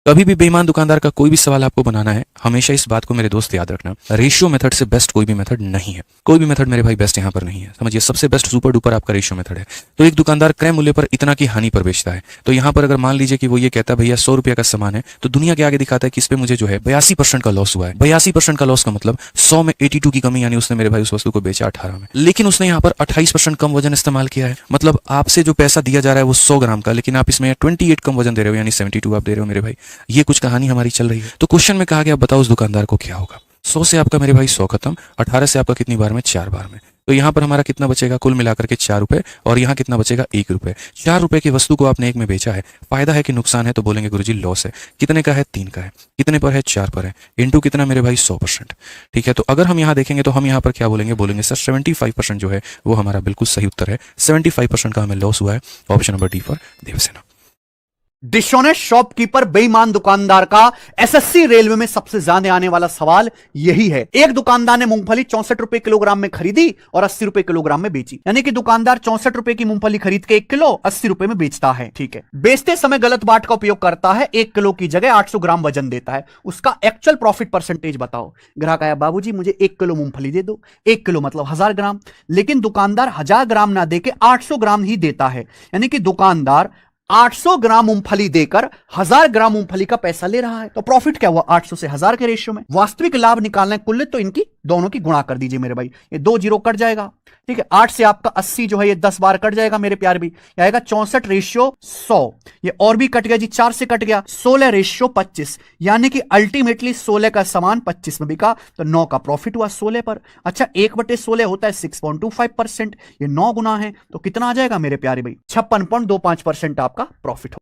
कभी भी बेईमान दुकानदार का कोई भी सवाल आपको बनाना है, हमेशा इस बात को मेरे दोस्त याद रखना, रेशियो मेथड से बेस्ट कोई भी मेथड नहीं है। कोई भी मेथड मेरे भाई बेस्ट यहाँ पर नहीं है, समझिए। सबसे बेस्ट सुपर डुपर आपका रेशियो मेथड है। तो एक दुकानदार क्रय मूल्य पर इतना की हानि पर बेचता है, तो यहाँ पर अगर मान लीजिए कि वो ये कहता है भैया 100 रुपये का सामान है, तो दुनिया के आगे दिखाता है कि इस पे मुझे जो है 82% का लॉस हुआ है। 82% का लॉस का मतलब 100 में 82 की कमी, यानी उसने मेरे भाई उस वस्तु को बेचा 18 में, लेकिन उसने यहाँ पर 28% कम वजन इस्तेमाल किया है। मतलब आपसे जो पैसा दिया जा रहा है वो 100 ग्राम का, लेकिन आप इसमें 28 कम वजन दे रहे हो, यानी 72 आप दे रहे हो मेरे भाई। ये कुछ कहानी हमारी चल रही है। तो क्वेश्चन में कहा गया बताओ उस दुकानदार को क्या होगा। 100 से आपका मेरे भाई 100 खत्म, 18 से आपका कितनी बार में, 4 बार में। तो यहाँ पर हमारा कितना बचेगा कुल मिलाकर के 4 रुपए, और यहाँ कितना बचेगा 1 रुपए। 4 रुपए की वस्तु को आपने 1 में बेचा है, फायदा है कि नुकसान है, तो बोलेंगे गुरुजी लॉस है। कितने का है, 3 का है। कितने पर है, 4 पर है। इंटू कितना मेरे भाई, 100%। ठीक है, तो अगर हम यहाँ देखेंगे तो हम यहाँ पर क्या बोलेंगे, बोलेंगे सर 75% जो है वो हमारा बिल्कुल सही उत्तर है। 75% का हमें लॉस हुआ है। Option number D for Devsena. Dishonest shopkeeper बेईमान दुकानदार का एसएससी रेलवे में सबसे ज्यादा आने वाला सवाल यही है। एक दुकानदार ने मूंगफली 64 रुपए किलोग्राम में खरीदी और 80 रुपए किलोग्राम में बेची, यानी कि दुकानदार 64 रुपए की मूंगफली खरीद के 1 किलो 80 रुपए में बेचता है। ठीक है, बेचते समय गलत बाट का उपयोग करता है, 1 किलो की जगह 800 ग्राम वजन देता है। उसका एक्चुअल प्रॉफिट परसेंटेज बताओ। ग्राहक आया, बाबूजी मुझे 1 किलो मूंगफली दे दो। 1 किलो मतलब 1000 ग्राम, लेकिन दुकानदार 1000 ग्राम ना देके 800 ग्राम ही देता है, यानी कि दुकानदार 800 ग्राम मूंगफली देकर 1000 ग्राम मूंगफली का पैसा ले रहा है। तो प्रॉफिट क्या हुआ, 800 से 1000 के रेशियो में। वास्तविक लाभ निकालना है कुल, तो इनकी दोनों की गुणा कर दीजिए मेरे भाई, ये 2 जीरो कट जाएगा। ठीक है, 8 से आपका 80 जो है ये 10 बार कट जाएगा मेरे प्यार भी, आएगा 64 रेशियो 100। ये और भी कट गया जी, 4 से कट गया। 16 रेशियो 25, यानी कि अल्टीमेटली 16 का सामान 25 में बिका, तो 9 का प्रॉफिट हुआ 16 पर। अच्छा, 1/16 होता है 6.25%, ये 9 गुना है, तो कितना आ जाएगा मेरे प्यारे भाई, 56.25% आपका प्रॉफिट हो।